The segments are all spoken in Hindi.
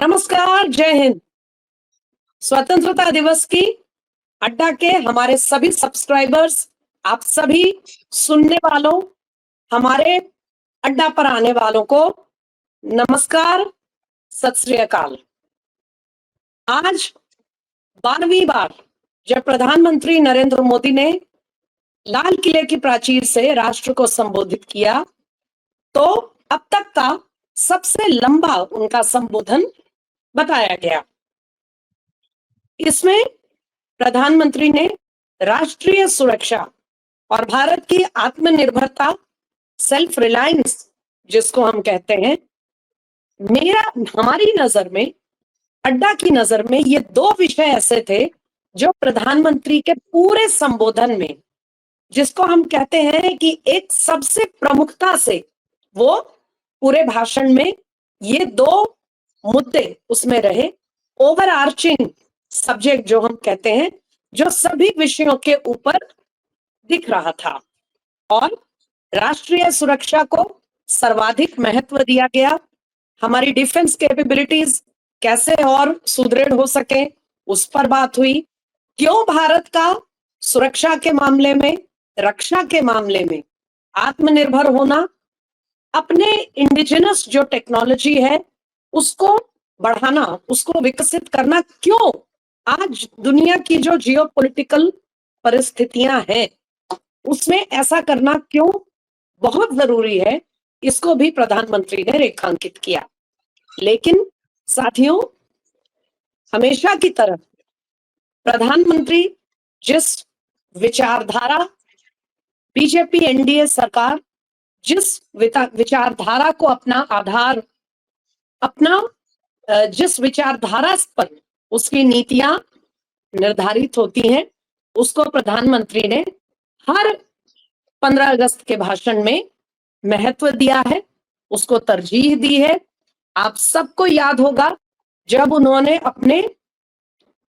नमस्कार, जय हिंद। स्वतंत्रता दिवस की अड्डा के हमारे सभी सब्सक्राइबर्स, आप सभी सुनने वालों, हमारे अड्डा पर आने वालों को नमस्कार, सत श्री अकाल। आज 12वीं बार जब प्रधानमंत्री नरेंद्र मोदी ने लाल किले की प्राचीर से राष्ट्र को संबोधित किया, तो अब तक का सबसे लंबा उनका संबोधन बताया गया। इसमें प्रधानमंत्री ने राष्ट्रीय सुरक्षा और भारत की आत्मनिर्भरता, सेल्फ रिलायंस जिसको हम कहते हैं, हमारी नजर में, अड्डा की नजर में, ये दो विषय ऐसे थे जो प्रधानमंत्री के पूरे संबोधन में, जिसको हम कहते हैं कि एक सबसे प्रमुखता से वो पूरे भाषण में ये दो मुद्दे उसमें रहे। ओवर आर्चिंग सब्जेक्ट जो हम कहते हैं, जो सभी विषयों के ऊपर दिख रहा था, और राष्ट्रीय सुरक्षा को सर्वाधिक महत्व दिया गया। हमारी डिफेंस कैपेबिलिटीज कैसे और सुदृढ़ हो सके, उस पर बात हुई। क्यों भारत का सुरक्षा के मामले में, रक्षा के मामले में आत्मनिर्भर होना, अपने इंडिजिनस जो टेक्नोलॉजी है उसको बढ़ाना, उसको विकसित करना, क्यों आज दुनिया की जो जियोपॉलिटिकल परिस्थितियां हैं उसमें ऐसा करना क्यों बहुत जरूरी है, इसको भी प्रधानमंत्री ने रेखांकित किया। लेकिन साथियों, हमेशा की तरह प्रधानमंत्री जिस विचारधारा, बीजेपी एनडीए सरकार जिस विचारधारा को अपना आधार, जिस विचारधारा पर उसकी नीतियां निर्धारित होती हैं, उसको प्रधानमंत्री ने हर 15 अगस्त के भाषण में महत्व दिया है, उसको तरजीह दी है। आप सबको याद होगा जब उन्होंने अपने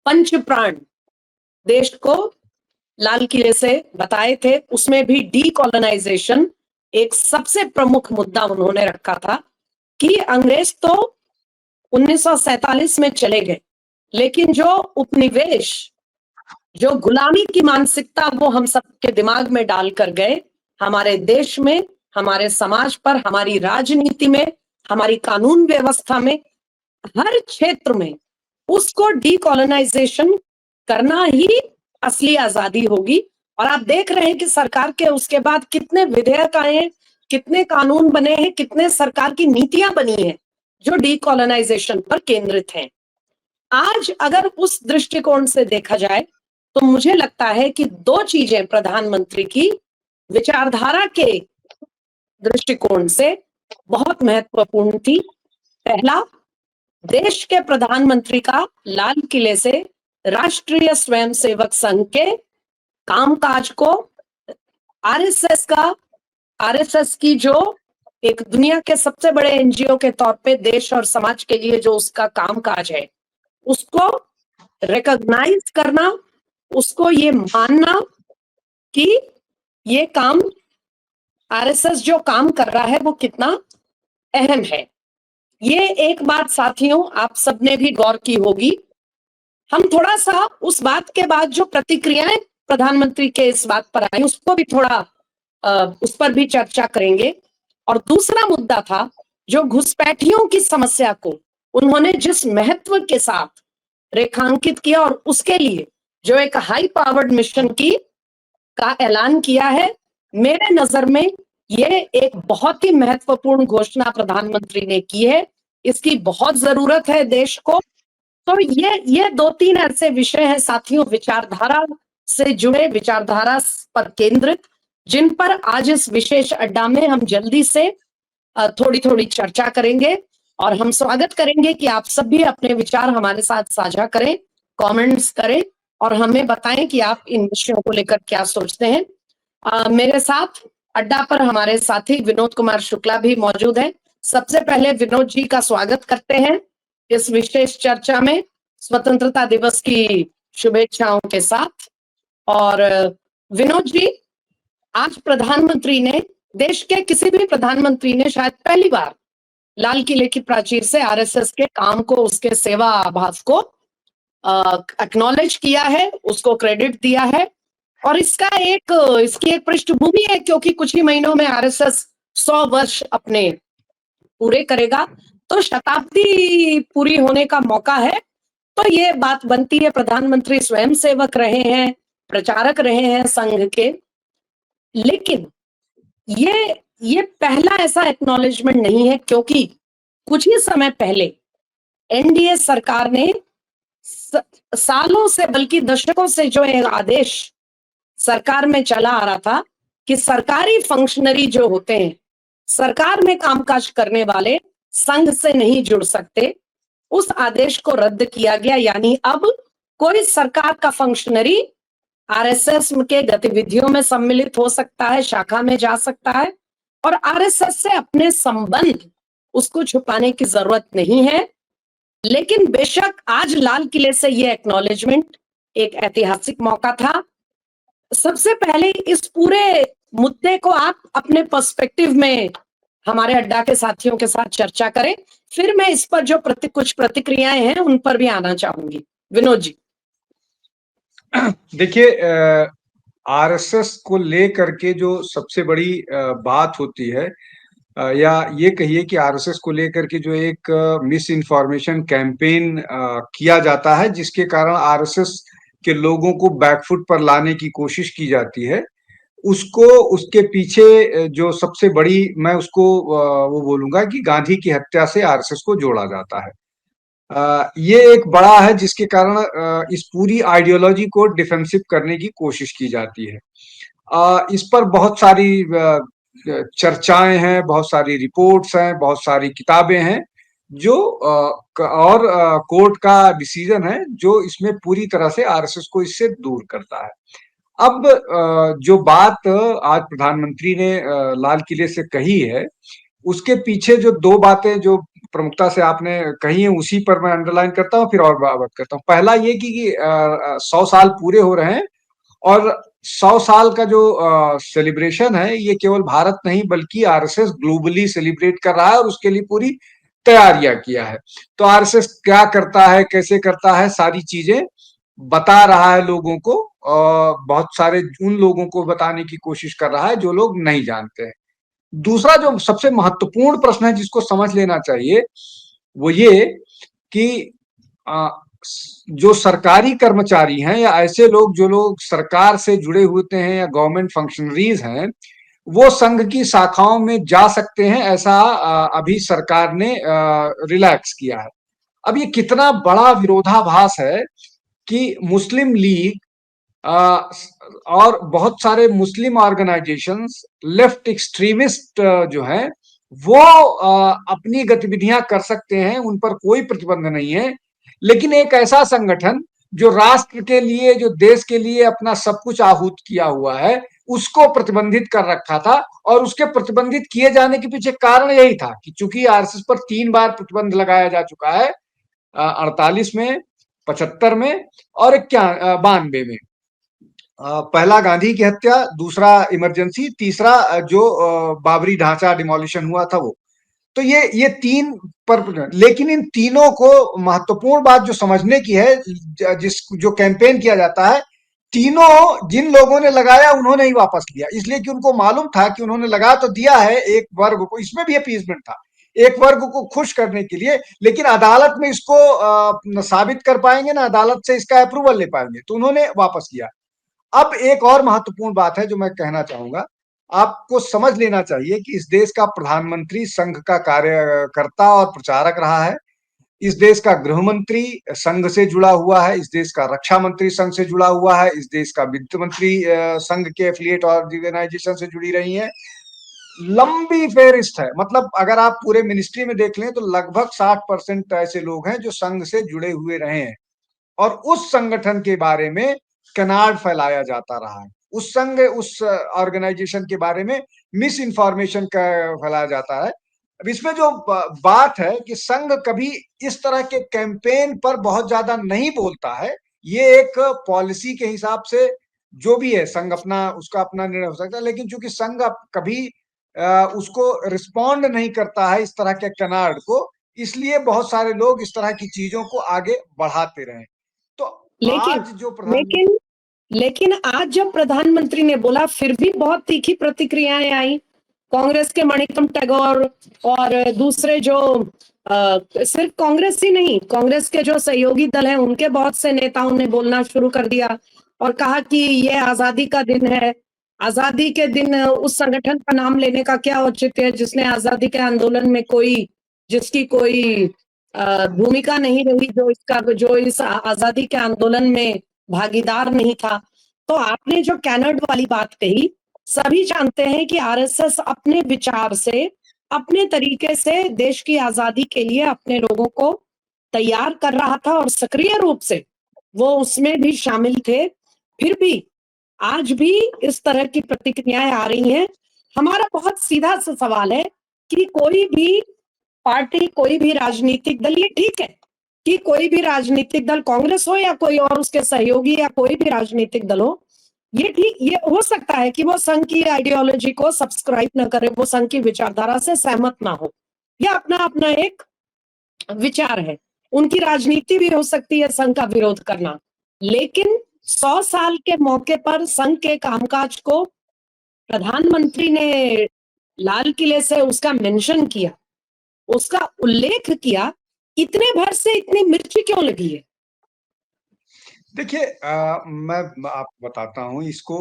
पंच प्राण देश को लाल किले से बताए थे, उसमें भी डीकॉलोनाइजेशन एक सबसे प्रमुख मुद्दा उन्होंने रखा था कि अंग्रेज तो 1947 में चले गए, लेकिन जो उपनिवेश, जो गुलामी की मानसिकता वो हम सबके दिमाग में डालकर गए, हमारे देश में, हमारे समाज पर, हमारी राजनीति में, हमारी कानून व्यवस्था में, हर क्षेत्र में, उसको डीकॉलोनाइजेशन करना ही असली आजादी होगी। और आप देख रहे हैं कि सरकार के उसके बाद कितने विधेयक आए हैं, कितने कानून बने हैं, कितने सरकार की नीतियां बनी हैं जो डीकॉलोनाइजेशन पर केंद्रित हैं। आज अगर उस दृष्टिकोण से देखा जाए तो मुझे लगता है कि दो चीजें प्रधानमंत्री की विचारधारा के दृष्टिकोण से बहुत महत्वपूर्ण थी। पहला, देश के प्रधानमंत्री का लाल किले से राष्ट्रीय स्वयंसेवक संघ के कामकाज को, आरएसएस की जो एक दुनिया के सबसे बड़े एनजीओ के तौर पे देश और समाज के लिए जो उसका कामकाज है, उसको रिकॉग्नाइज करना, उसको ये मानना कि ये काम, आरएसएस जो काम कर रहा है वो कितना अहम है। ये एक बात साथियों आप सबने भी गौर की होगी। हम थोड़ा सा उस बात के बाद जो प्रतिक्रियाएं प्रधानमंत्री के इस बात पर आई, उसको भी थोड़ा उस पर भी चर्चा करेंगे। और दूसरा मुद्दा था जो घुसपैठियों की समस्या को उन्होंने जिस महत्व के साथ रेखांकित किया, और उसके लिए जो एक हाई पावर्ड मिशन की का ऐलान किया है, मेरे नजर में ये एक बहुत ही महत्वपूर्ण घोषणा प्रधानमंत्री ने की है। इसकी बहुत जरूरत है देश को। तो ये दो तीन ऐसे विषय हैं साथियों, विचारधारा से जुड़े, विचारधारा पर केंद्रित, जिन पर आज इस विशेष अड्डा में हम जल्दी से थोड़ी थोड़ी चर्चा करेंगे। और हम स्वागत करेंगे कि आप सब भी अपने विचार हमारे साथ साझा करें, कमेंट्स करें और हमें बताएं कि आप इन विषयों को लेकर क्या सोचते हैं। मेरे साथ अड्डा पर हमारे साथी विनोद कुमार शुक्ला भी मौजूद हैं। सबसे पहले विनोद जी का स्वागत करते हैं इस विशेष चर्चा में, स्वतंत्रता दिवस की शुभेच्छाओं के साथ। और विनोद जी, आज प्रधानमंत्री ने, देश के किसी भी प्रधानमंत्री ने शायद पहली बार लाल किले की प्राचीर से आरएसएस के काम को, उसके सेवा भाव को एक्नॉलेज किया है, उसको क्रेडिट दिया है। और इसकी एक पृष्ठभूमि है, क्योंकि कुछ ही महीनों में आरएसएस 100 वर्ष अपने पूरे करेगा, तो शताब्दी पूरी होने का मौका है। तो ये बात बनती है, प्रधानमंत्री स्वयं सेवक रहे हैं, प्रचारक रहे हैं संघ के, लेकिन ये पहला ऐसा एक्नॉलेजमेंट नहीं है, क्योंकि कुछ ही समय पहले एनडीए सरकार ने सालों से, बल्कि दशकों से जो एक आदेश सरकार में चला आ रहा था कि सरकारी फंक्शनरी जो होते हैं, सरकार में कामकाज करने वाले, संघ से नहीं जुड़ सकते, उस आदेश को रद्द किया गया। यानी अब कोई सरकार का फंक्शनरी आरएसएस के गतिविधियों में सम्मिलित हो सकता है, शाखा में जा सकता है, और आरएसएस से अपने संबंध उसको छुपाने की जरूरत नहीं है। लेकिन बेशक आज लाल किले से ये एक्नॉलेजमेंट एक ऐतिहासिक मौका था। सबसे पहले इस पूरे मुद्दे को आप अपने पर्सपेक्टिव में हमारे अड्डा के साथियों के साथ चर्चा करें, फिर मैं इस पर जो कुछ प्रतिक्रियाएं हैं उन पर भी आना चाहूंगी। विनोद जी। देखिए, आरएसएस को लेकर के जो सबसे बड़ी बात होती है, या ये कहिए कि आरएसएस को लेकर के जो एक मिस इन्फॉर्मेशन कैंपेन किया जाता है, जिसके कारण आरएसएस के लोगों को बैकफुट पर लाने की कोशिश की जाती है, उसको, उसके पीछे जो सबसे बड़ी, मैं उसको वो बोलूंगा कि गांधी की हत्या से आरएसएस को जोड़ा जाता है। ये एक बड़ा है, जिसके कारण इस पूरी आइडियोलॉजी को डिफेंसिव करने की कोशिश की जाती है। इस पर बहुत सारी चर्चाएं हैं, बहुत सारी रिपोर्ट्स हैं, बहुत सारी किताबें हैं, जो और कोर्ट का डिसीजन है जो इसमें पूरी तरह से आरएसएस को इससे दूर करता है। अब जो बात आज प्रधानमंत्री ने लाल किले से कही है, उसके पीछे जो दो बातें जो प्रमुखता से आपने कही है, उसी पर मैं अंडरलाइन करता हूँ, फिर और बात करता हूँ। पहला ये कि 100 साल पूरे हो रहे हैं, और 100 साल का जो सेलिब्रेशन है, ये केवल भारत नहीं बल्कि आरएसएस ग्लोबली सेलिब्रेट कर रहा है, और उसके लिए पूरी तैयारियां किया है। तो आरएसएस क्या करता है, कैसे करता है, सारी चीजें बता रहा है लोगों को, और बहुत सारे उन लोगों को बताने की कोशिश कर रहा है जो लोग नहीं जानते हैं। दूसरा जो सबसे महत्वपूर्ण प्रश्न है जिसको समझ लेना चाहिए, वो ये कि जो सरकारी कर्मचारी हैं, या ऐसे लोग जो लोग सरकार से जुड़े होते हैं, या गवर्नमेंट फंक्शनरीज हैं, वो संघ की शाखाओं में जा सकते हैं, ऐसा अभी सरकार ने रिलैक्स किया है। अब ये कितना बड़ा विरोधाभास है कि मुस्लिम लीग और बहुत सारे मुस्लिम ऑर्गेनाइजेशंस, लेफ्ट एक्सट्रीमिस्ट जो हैं, वो अपनी गतिविधियां कर सकते हैं, उन पर कोई प्रतिबंध नहीं है, लेकिन एक ऐसा संगठन जो राष्ट्र के लिए, जो देश के लिए अपना सब कुछ आहूत किया हुआ है, उसको प्रतिबंधित कर रखा था। और उसके प्रतिबंधित किए जाने के पीछे कारण यही था कि चूंकि आरएसएस पर 3 बार प्रतिबंध लगाया जा चुका है, 48 में, 75 में और 92 में। पहला गांधी की हत्या, दूसरा इमरजेंसी, तीसरा जो बाबरी ढांचा डिमोलिशन हुआ था वो। तो ये 3 पर, लेकिन इन तीनों को महत्वपूर्ण बात जो समझने की है, जो कैंपेन किया जाता है, तीनों जिन लोगों ने लगाया उन्होंने ही वापस लिया, इसलिए कि उनको मालूम था कि उन्होंने लगा तो दिया है एक वर्ग को, इसमें भी अपीसमेंट था, एक वर्ग को खुश करने के लिए, लेकिन अदालत में इसको साबित कर पाएंगे ना, अदालत से इसका अप्रूवल ले पाएंगे, तो उन्होंने वापस किया। अब एक और महत्वपूर्ण बात है जो मैं कहना चाहूंगा, आपको समझ लेना चाहिए कि इस देश का प्रधानमंत्री संघ का कार्यकर्ता और प्रचारक रहा है, इस देश का गृह मंत्री संघ से जुड़ा हुआ है, इस देश का रक्षा मंत्री संघ से जुड़ा हुआ है, इस देश का वित्त मंत्री संघ के एफिलिएट ऑर्गेनाइजेशन से जुड़ी रही है। लंबी फेहरिस्त है, मतलब अगर आप पूरे मिनिस्ट्री में देख लें तो लगभग 60% ऐसे लोग हैं जो संघ से जुड़े हुए रहे हैं, और उस संगठन के बारे में कनार्ड फैलाया जाता रहा है, उस ऑर्गेनाइजेशन के बारे में मिस इन्फॉर्मेशन का फैलाया जाता है। अब इसमें जो बात है कि संघ कभी इस तरह के कैंपेन पर बहुत ज्यादा नहीं बोलता है, ये एक पॉलिसी के हिसाब से जो भी है, संघ अपना, उसका अपना निर्णय हो सकता है, लेकिन चूंकि संघ कभी उसको रिस्पॉन्ड नहीं करता है इस तरह के कनार्ड को, इसलिए बहुत सारे लोग इस तरह की चीजों को आगे बढ़ाते रहे। तो लेकिन आज जो प्रधानमंत्री, लेकिन लेकिन आज जब प्रधानमंत्री ने बोला, फिर भी बहुत तीखी प्रतिक्रियाएं आई। कांग्रेस के मणिकम टैगोर और दूसरे जो सिर्फ कांग्रेस ही नहीं, कांग्रेस के जो सहयोगी दल हैं उनके बहुत से नेताओं ने बोलना शुरू कर दिया और कहा कि ये आजादी का दिन है। आजादी के दिन उस संगठन का नाम लेने का क्या औचित्य है जिसने आजादी के आंदोलन में जिसकी कोई भूमिका नहीं रही, जो इस आजादी के आंदोलन में भागीदार नहीं था। तो आपने जो कैनड वाली बात कही, सभी जानते हैं कि आरएसएस अपने विचार से, अपने तरीके से देश की आजादी के लिए अपने लोगों को तैयार कर रहा था और सक्रिय रूप से वो उसमें भी शामिल थे। फिर भी आज भी इस तरह की प्रतिक्रियाएं आ रही हैं। हमारा बहुत सीधा सा सवाल है कि कोई भी पार्टी, कोई भी राजनीतिक दल, ये ठीक है कि कोई भी राजनीतिक दल, कांग्रेस हो या कोई और उसके सहयोगी या कोई भी राजनीतिक दल हो, ये हो सकता है कि वो संघ की आइडियोलॉजी को सब्सक्राइब ना करे, वो संघ की विचारधारा से सहमत ना हो, या अपना अपना एक विचार है। उनकी राजनीति भी हो सकती है संघ का विरोध करना, लेकिन 100 साल के मौके पर संघ के कामकाज को प्रधानमंत्री ने लाल किले से उसका मेंशन किया, उसका उल्लेख किया, इतने भर से इतनी मिर्ची क्यों लगी है? देखिए मैं आपको बताता हूँ इसको,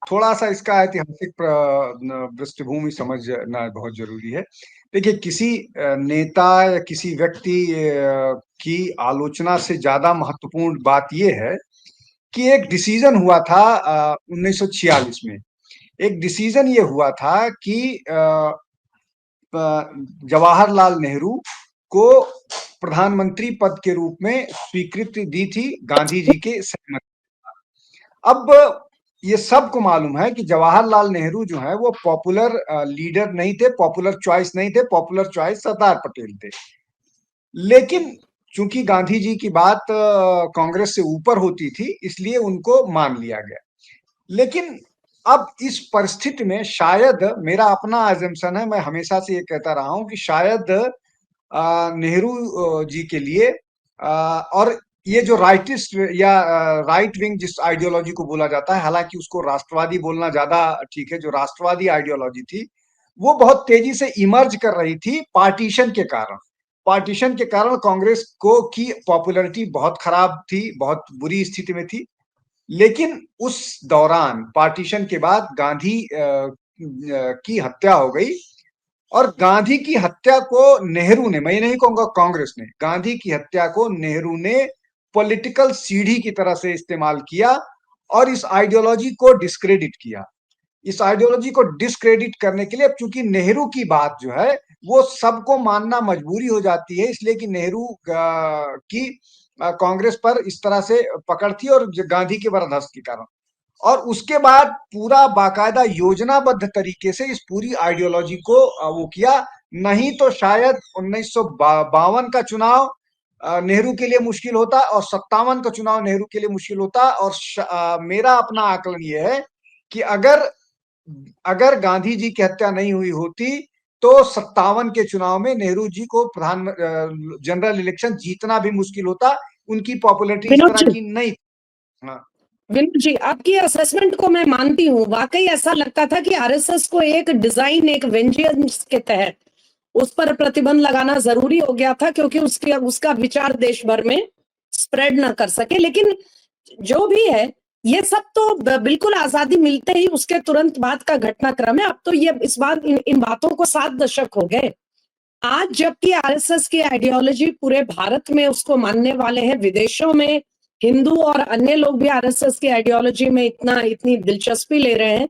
थोड़ा सा इसका ऐतिहासिक पृष्ठभूमि समझना बहुत जरूरी है। देखिए किसी नेता या किसी व्यक्ति की आलोचना से ज्यादा महत्वपूर्ण बात यह है कि एक डिसीजन हुआ था 1946 में। एक डिसीजन ये हुआ था कि जवाहरलाल नेहरू को प्रधानमंत्री पद के रूप में स्वीकृति दी थी गांधी जी के सहमति। अब ये सबको मालूम है कि जवाहरलाल नेहरू जो है वो पॉपुलर लीडर नहीं थे, पॉपुलर चॉइस नहीं थे, पॉपुलर चॉइस सरदार पटेल थे। लेकिन चूंकि गांधी जी की बात कांग्रेस से ऊपर होती थी, इसलिए उनको मान लिया गया। लेकिन अब इस परिस्थिति में शायद, मेरा अपना अजम्पशन है, मैं हमेशा से ये कहता रहा हूं कि शायद नेहरू जी के लिए और ये जो राइटिस्ट या राइट विंग जिस आइडियोलॉजी को बोला जाता है, हालांकि उसको राष्ट्रवादी बोलना ज्यादा ठीक है, जो राष्ट्रवादी आइडियोलॉजी थी वो बहुत तेजी से इमर्ज कर रही थी पार्टीशन के कारण। पार्टीशन के कारण कांग्रेस को की पॉपुलैरिटी बहुत खराब थी, बहुत बुरी स्थिति में थी। लेकिन उस दौरान पार्टीशन के बाद गांधी की हत्या हो गई, और गांधी की हत्या को नेहरू ने, मैं ये नहीं कहूंगा कांग्रेस ने, गांधी की हत्या को नेहरू ने पॉलिटिकल सीढ़ी की तरह से इस्तेमाल किया और इस आइडियोलॉजी को डिस्क्रेडिट किया। इस आइडियोलॉजी को डिस्क्रेडिट करने के लिए, अब चूंकि नेहरू की बात जो है वो सबको मानना मजबूरी हो जाती है, इसलिए कि नेहरू की कांग्रेस पर इस तरह से पकड़ थी और गांधी के बर्दाश्त के कारण, और उसके बाद पूरा बाकायदा योजनाबद्ध तरीके से इस पूरी आइडियोलॉजी को वो किया। नहीं तो शायद 1952 का चुनाव नेहरू के लिए मुश्किल होता और 57 का चुनाव नेहरू के लिए मुश्किल होता। और मेरा अपना आकलन यह है कि अगर अगर गांधी जी की हत्या नहीं हुई होती तो 57 के चुनाव में नेहरू जी को प्रधान जनरल इलेक्शन जीतना भी मुश्किल होता। उनकी पॉपुलैरिटी इस विनोद तरह जी, की नहीं। हाँ। विनोद जी, आपकी असेसमेंट को मैं मानती हूँ। वाकई ऐसा लगता था कि आरएसएस को एक डिजाइन, एक वेंजेंस के तहत उस पर प्रतिबंध लगाना जरूरी हो गया था, क्योंकि उसका विचार देश भर में स्प्रेड ना कर सके। लेकिन जो भी है, ये सब तो बिल्कुल आजादी मिलते ही उसके तुरंत बाद का घटनाक्रम है। अब तो ये इस बात इन बातों को 7 दशक हो गए। आज जबकि आरएसएस की आइडियोलॉजी पूरे भारत में उसको मानने वाले हैं, विदेशों में हिंदू और अन्य लोग भी आरएसएस की आइडियोलॉजी में इतनी दिलचस्पी ले रहे हैं,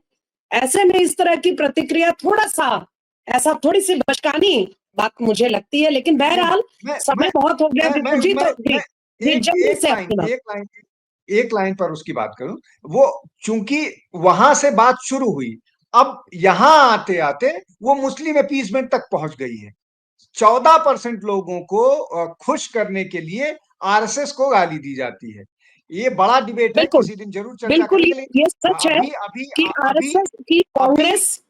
ऐसे में इस तरह की प्रतिक्रिया थोड़ा सा ऐसा, थोड़ी सी बचकानी बात मुझे लगती है। लेकिन नहीं, बहरहाल मैं समय मैं बहुत हो गया विनोद जी, तो मैं जी एक जल्दी एक से लाइन अपनी बात। एक लाइन एक लाइन पर उसकी बात करूं। वो चूंकि वहां से बात शुरू हुई, अब यहां आते आते वो मुस्लिम अपीसमेंट तक पहुंच गई है। 14% लोगों को खुश करने के लिए आरएसएस को गाली दी जाती है। ये बड़ा डिबेट है, बिल्कुल, किसी दिन जरूर चर्चा बिल्कुल, करेंगे। लेकिन ये सच है अभी अभी कि अभी आरएसएस की अभी कांग्रेस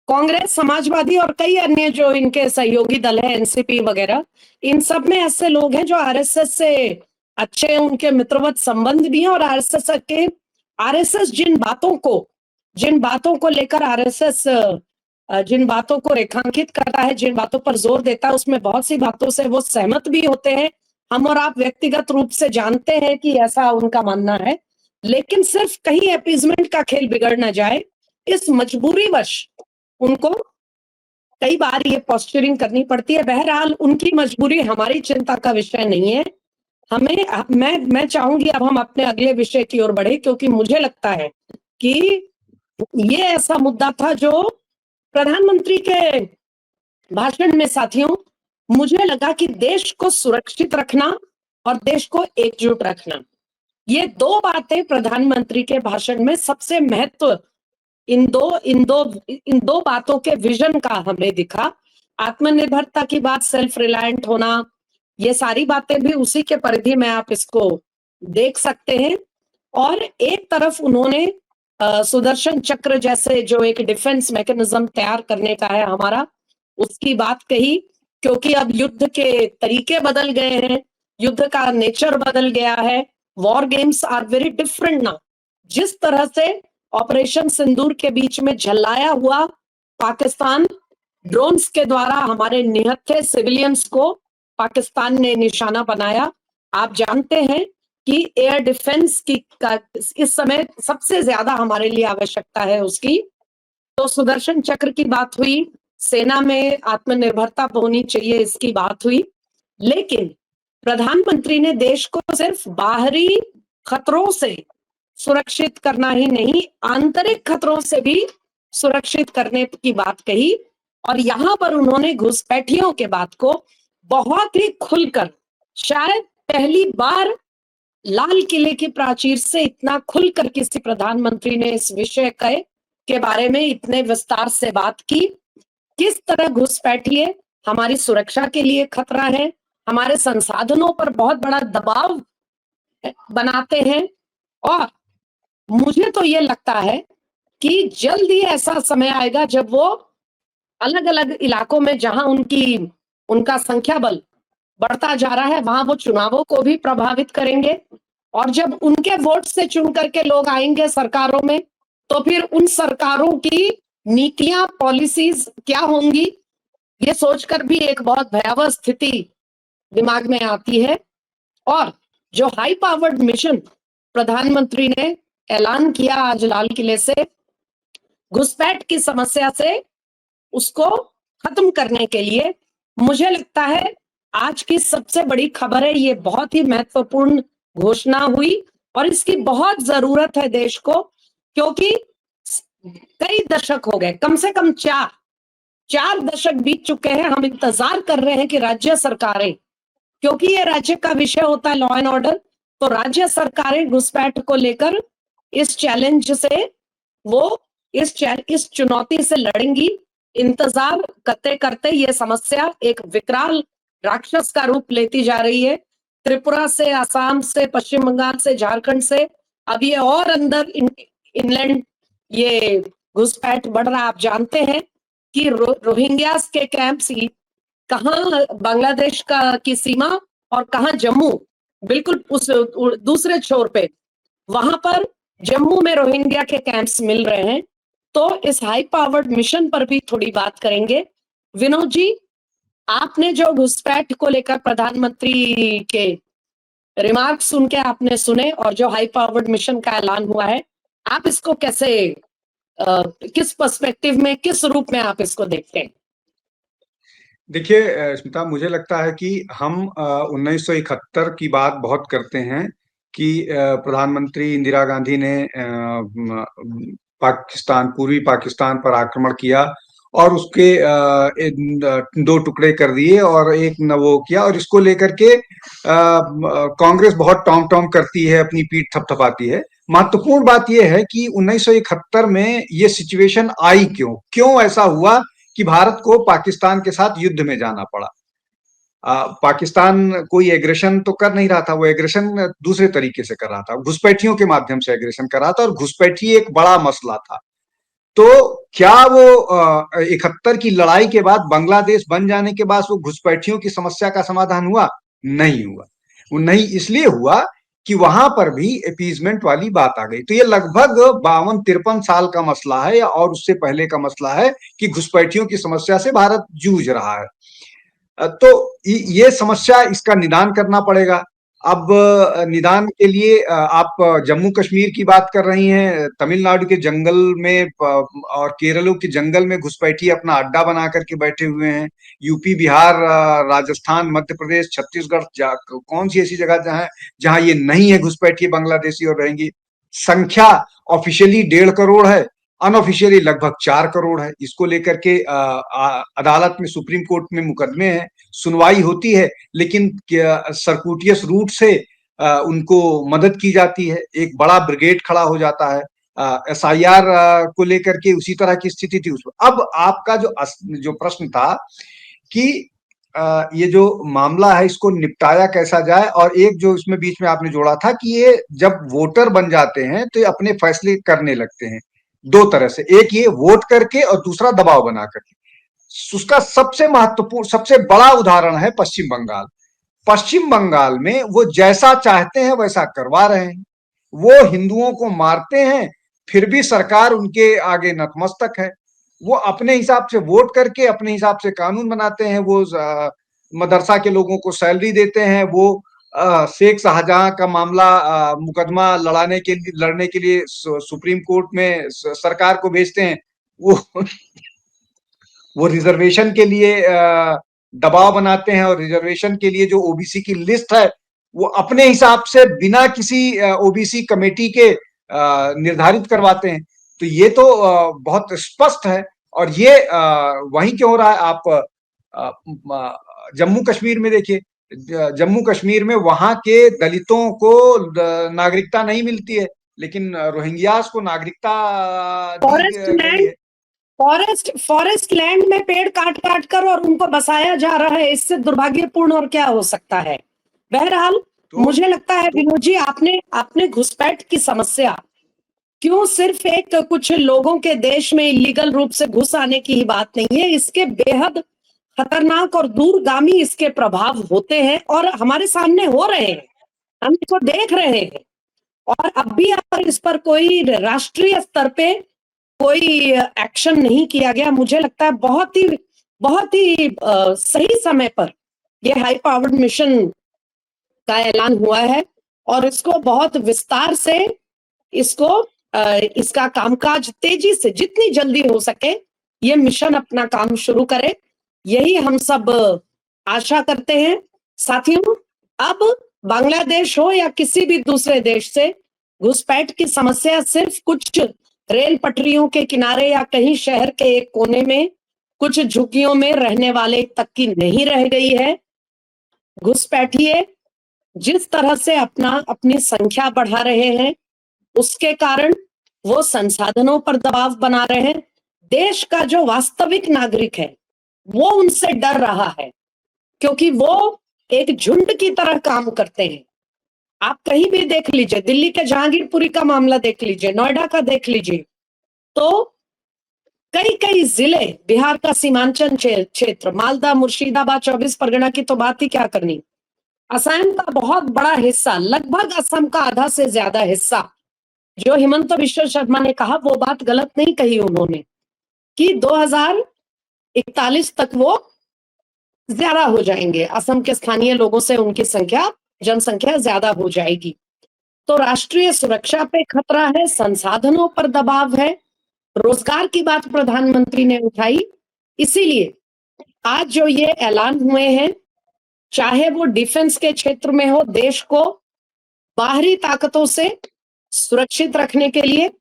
कांग्रेस, समाजवादी और कई अन्य जो इनके सहयोगी दल है, एनसीपी वगैरह, इन सब में ऐसे लोग हैं जो आरएसएस से अच्छे, उनके मित्रवत संबंध भी हैं, और आरएसएस जिन बातों को लेकर आरएसएस जिन बातों को रेखांकित करता है, जिन बातों पर जोर देता है, उसमें बहुत सी बातों से वो सहमत भी होते हैं। हम और आप व्यक्तिगत रूप से जानते हैं कि ऐसा उनका मानना है, लेकिन सिर्फ कहीं अपीजमेंट का खेल बिगड़ ना जाए, इस मजबूरीवश उनको कई बार ये पोस्चरिंग करनी पड़ती है। बहरहाल उनकी मजबूरी हमारी चिंता का विषय नहीं है। मैं चाहूंगी अब हम अपने अगले विषय की ओर बढ़े, क्योंकि मुझे लगता है कि ये ऐसा मुद्दा था जो प्रधानमंत्री के भाषण में, साथियों, मुझे लगा कि देश को सुरक्षित रखना और देश को एकजुट रखना, ये दो बातें प्रधानमंत्री के भाषण में सबसे महत्व, इन दो बातों के विजन का हमें दिखा। आत्मनिर्भरता की बात, सेल्फ रिलायंट होना, ये सारी बातें भी उसी के परिधि में आप इसको देख सकते हैं। और एक तरफ उन्होंने सुदर्शन चक्र जैसे जो एक डिफेंस मैकेनिज्म तैयार करने का है हमारा, उसकी बात कही, क्योंकि अब युद्ध के तरीके बदल गए हैं, युद्ध का नेचर बदल गया है, war games are very different now. जिस तरह से ऑपरेशन सिंदूर के बीच में झल्लाया हुआ पाकिस्तान ड्रोन्स के द्वारा हमारे निहत्थे सिविलियंस को पाकिस्तान ने निशाना बनाया, आप जानते हैं कि एयर डिफेंस की इस समय सबसे ज्यादा हमारे लिए आवश्यकता है उसकी। तो सुदर्शन चक्र की बात हुई, सेना में आत्मनिर्भरता होनी चाहिए, इसकी बात हुई। लेकिन प्रधानमंत्री ने देश को सिर्फ बाहरी खतरों से सुरक्षित करना ही नहीं, आंतरिक खतरों से भी सुरक्षित करने की बात कही। और यहां पर उन्होंने घुसपैठियों के बात को बहुत ही खुलकर, शायद पहली बार लाल किले की प्राचीर से इतना खुलकर किसी प्रधानमंत्री ने इस विषय के बारे में इतने विस्तार से बात की। किस तरह घुसपैठिए हमारी सुरक्षा के लिए खतरा है, हमारे संसाधनों पर बहुत बड़ा दबाव बनाते हैं। और मुझे तो ये लगता है कि जल्द ही ऐसा समय आएगा जब वो अलग अलग इलाकों में जहां उनका संख्या बल बढ़ता जा रहा है, वहां वो चुनावों को भी प्रभावित करेंगे। और जब उनके वोट से चुन करके लोग आएंगे सरकारों में, तो फिर उन सरकारों की नीतियां, पॉलिसीज क्या होंगी, ये सोचकर भी एक बहुत भयावह स्थिति दिमाग में आती है। और जो हाई पावर्ड मिशन प्रधानमंत्री ने ऐलान किया आज लाल किले से, घुसपैठ की समस्या से उसको खत्म करने के लिए, मुझे लगता है आज की सबसे बड़ी खबर है, ये बहुत ही महत्वपूर्ण घोषणा हुई और इसकी बहुत जरूरत है देश को, क्योंकि कई दशक हो गए, कम से कम चार दशक बीत चुके हैं, हम इंतजार कर रहे हैं कि राज्य सरकारें, क्योंकि ये राज्य का विषय होता है लॉ एंड ऑर्डर, तो राज्य सरकारें घुसपैठ को लेकर इस चैलेंज से, वो इस चुनौती से लड़ेंगी। इंतजार करते करते ये समस्या एक विकराल राक्षस का रूप लेती जा रही है। त्रिपुरा से, असम से, पश्चिम बंगाल से, झारखंड से, अब ये और अंदर इनलैंड ये घुसपैठ बढ़ रहा। आप जानते हैं कि रोहिंग्यास के कैंप्स कहाँ बांग्लादेश की सीमा और कहाँ जम्मू, बिल्कुल उस दूसरे छोर पे, वहां पर जम्मू में रोहिंग्या के कैंप्स मिल रहे हैं। तो इस हाई पावर्ड मिशन पर भी थोड़ी बात करेंगे। विनोद जी, आपने जो घुसपैठ को लेकर प्रधानमंत्री के रिमार्क सुन के आपने सुने और जो हाई पावर्ड मिशन का ऐलान हुआ है, आप इसको कैसे, किस पर्सपेक्टिव में, किस रूप में आप इसको देखते हैं? देखिए स्मिता, मुझे लगता है कि हम 1971 की बात बहुत करते हैं कि प्रधानमंत्री इंदिरा गांधी ने पूर्वी पाकिस्तान पर आक्रमण किया और उसके दो टुकड़े कर दिए और एक न वो किया, और इसको लेकर के कांग्रेस बहुत टॉम टॉम करती है, अपनी पीठ थपथपाती है। महत्वपूर्ण बात यह है कि 1971 में ये सिचुएशन आई क्यों ऐसा हुआ कि भारत को पाकिस्तान के साथ युद्ध में जाना पड़ा। पाकिस्तान कोई एग्रेशन तो कर नहीं रहा था, वो एग्रेशन दूसरे तरीके से कर रहा था, घुसपैठियों के माध्यम से एग्रेशन कर रहा था, और घुसपैठी एक बड़ा मसला था। तो क्या वो 71 की लड़ाई के बाद बांग्लादेश बन जाने के बाद वो घुसपैठियों की समस्या का समाधान हुआ? नहीं हुआ। वो नहीं इसलिए हुआ कि वहां पर भी अपीजमेंट वाली बात आ गई। तो ये लगभग 52-53 साल का मसला है या और उससे पहले का मसला है कि घुसपैठियों की समस्या से भारत जूझ रहा है। तो ये समस्या, इसका निदान करना पड़ेगा। अब निदान के लिए आप जम्मू कश्मीर की बात कर रही हैं, तमिलनाडु के जंगल में और केरलों के जंगल में घुसपैठी अपना अड्डा बना करके बैठे हुए हैं। यूपी, बिहार, राजस्थान, मध्य प्रदेश, छत्तीसगढ़, कौन सी ऐसी जगह जहां जहां ये नहीं है घुसपैठी बांग्लादेशी और रहेंगी। संख्या ऑफिशियली 1.5 करोड़ है, अनऑफिशियली लगभग 4 करोड़ है। इसको लेकर के अदालत में, सुप्रीम कोर्ट में मुकदमे हैं, सुनवाई होती है, लेकिन सर्कुटियस रूट से उनको मदद की जाती है। एक बड़ा ब्रिगेड खड़ा हो जाता है। एसआईआर को लेकर के उसी तरह की स्थिति थी उसमें। अब आपका जो प्रश्न था कि ये जो मामला है इसको निपटाया कैसा जाए, और एक जो इसमें बीच में आपने जोड़ा था कि ये जब वोटर बन जाते हैं तो ये अपने फैसले करने लगते हैं दो तरह से, एक ये वोट करके और दूसरा दबाव बना करके। उसका सबसे महत्वपूर्ण, सबसे बड़ा उदाहरण है पश्चिम बंगाल। पश्चिम बंगाल में वो जैसा चाहते हैं वैसा करवा रहे हैं। वो हिंदुओं को मारते हैं, फिर भी सरकार उनके आगे नतमस्तक है। वो अपने हिसाब से वोट करके अपने हिसाब से कानून बनाते हैं। वो मदरसा के लोगों को सैलरी देते हैं। वो शेख शाहजहां का मामला, मुकदमा लड़ने के लिए सुप्रीम कोर्ट में सरकार को भेजते हैं। वो वो रिजर्वेशन के लिए दबाव बनाते हैं, और रिजर्वेशन के लिए जो ओबीसी की लिस्ट है वो अपने हिसाब से बिना किसी ओबीसी कमेटी के निर्धारित करवाते हैं। तो ये तो बहुत स्पष्ट है। और ये वहीं क्यों हो रहा है, आप जम्मू कश्मीर में देखिए। जम्मू कश्मीर में वहां के दलितों को नागरिकता नहीं मिलती है, लेकिन रोहिंग्यास को नागरिकता दी फॉरेस्ट गई लैंड, है। फॉरेस्ट लैंड में पेड़ काट काट कर और उनको बसाया जा रहा है। इससे दुर्भाग्यपूर्ण और क्या हो सकता है। बहरहाल, तो मुझे लगता है विनोद जी, आपने आपने घुसपैठ की समस्या क्यों सिर्फ एक कुछ लोगों के देश में इलीगल रूप से घुस आने की ही बात नहीं है। इसके बेहद खतरनाक और दूरगामी इसके प्रभाव होते हैं और हमारे सामने हो रहे हैं, हम इसको देख रहे हैं। और अब भी अगर इस पर कोई राष्ट्रीय स्तर पे कोई एक्शन नहीं किया गया, मुझे लगता है बहुत ही सही समय पर ये हाई पावर्ड मिशन का ऐलान हुआ है और इसको बहुत विस्तार से इसको इसका कामकाज तेजी से जितनी जल्दी हो सके ये मिशन अपना काम शुरू करे, यही हम सब आशा करते हैं। साथियों, अब बांग्लादेश हो या किसी भी दूसरे देश से घुसपैठ की समस्या सिर्फ कुछ रेल पटरियों के किनारे या कहीं शहर के एक कोने में कुछ झुग्गियों में रहने वाले तक की नहीं रह गई है। घुसपैठिए जिस तरह से अपनी संख्या बढ़ा रहे हैं, उसके कारण वो संसाधनों पर दबाव बना रहे हैं। देश का जो वास्तविक नागरिक है वो उनसे डर रहा है, क्योंकि वो एक झुंड की तरह काम करते हैं। आप कहीं भी देख लीजिए, दिल्ली के जहांगीरपुरी का मामला देख लीजिए, नोएडा का देख लीजिए, तो कई कई जिले, बिहार का सीमांचल क्षेत्र, मालदा, मुर्शिदाबाद, 24 परगना की तो बात ही क्या करनी, असम का बहुत बड़ा हिस्सा, लगभग असम का आधा से ज्यादा हिस्सा, जो हिमंत बिश्व शर्मा ने कहा वो बात गलत नहीं कही उन्होंने, कि 2041 तक वो ज्यादा हो जाएंगे, असम के स्थानीय लोगों से उनकी जनसंख्या ज्यादा हो जाएगी। तो राष्ट्रीय सुरक्षा पे खतरा है, संसाधनों पर दबाव है, रोजगार की बात प्रधानमंत्री ने उठाई। इसीलिए आज जो ये ऐलान हुए हैं, चाहे वो डिफेंस के क्षेत्र में हो, देश को बाहरी ताकतों से सुरक्षित रखने के लिए,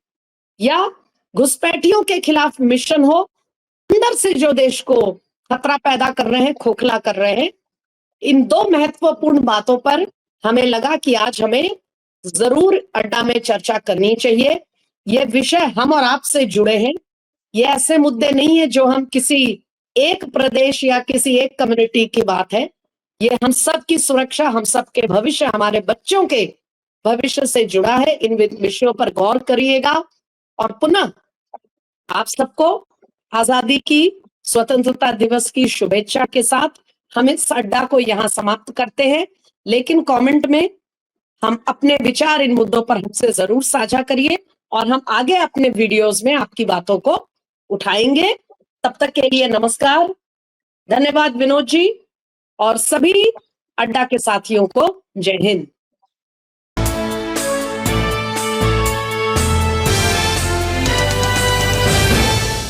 या घुसपैठियों के खिलाफ मिशन हो, अंदर से जो देश को खतरा पैदा कर रहे हैं, खोखला कर रहे हैं, इन दो महत्वपूर्ण बातों पर हमें लगा कि आज हमें जरूर अड्डा में चर्चा करनी चाहिए। ये विषय हम और आप से जुड़े हैं। ये ऐसे मुद्दे नहीं है जो हम किसी एक प्रदेश या किसी एक कम्युनिटी की बात है। ये हम सब की सुरक्षा, हम सब के भविष्य, हमारे बच्चों के भविष्य से जुड़ा है। इन विषयों पर गौर करिएगा और पुनः आप सबको आजादी की, स्वतंत्रता दिवस की शुभेच्छा के साथ हम इस अड्डा को यहाँ समाप्त करते हैं। लेकिन कमेंट में हम अपने विचार इन मुद्दों पर हमसे जरूर साझा करिए और हम आगे अपने वीडियोस में आपकी बातों को उठाएंगे। तब तक के लिए नमस्कार, धन्यवाद विनोद जी और सभी अड्डा के साथियों को जय हिंद।